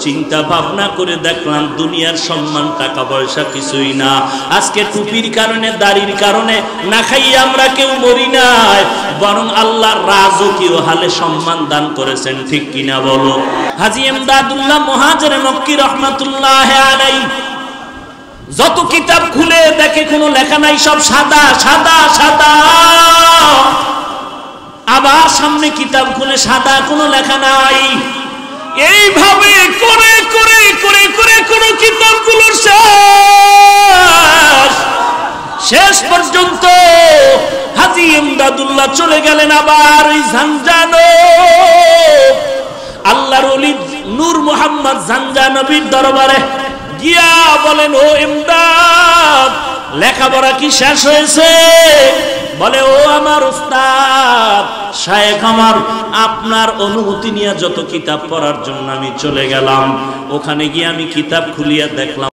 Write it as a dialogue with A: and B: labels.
A: চিন্তা ভাবনা করে দেখলাম দুনিয়ার সম্মান টাকা পয়সা কিছুই না। আজকে টুপির কারণে দাড়ির কারণে না খাইয়ে আমরা কেউ মরি নাই, বরং আল্লাহ রাজকীয় হালে সম্মান দান করেছেন, ঠিক কিনা বলো? হাজী ইমদাদুল্লাহ মুহাজির মক্কি রহমাতুল্লাহ আলাইহি যত কিতাব খুলে দেখে কোনো লেখা নাই, সব সাদা সাদা সাদা। আবার সামনে কিতাব খুলে সাদা, কোনো লেখা নাই। এইভাবে করে করে করে করে কোন কিতাবগুলোর শেষ পর্যন্ত হাজী ইমদাদুল্লাহ চলে গেলেন আবার ওই ঝানজানো আল্লাহর ওলি নূর মুহাম্মদ ঝানজানবীর দরবারে গিয়া বলেন, ও ইমদাদ, লেখাপড়া কি শেষ হয়েছে? বলে, ও আমার উস্তাদ শায়েখ, আমার আপনার অনুমতি নিয়ে যত কিতাব পড়ার জন্য আমি চলে গেলাম, ওখানে গিয়ে আমি কিতাব খুলিয়া দেখলাম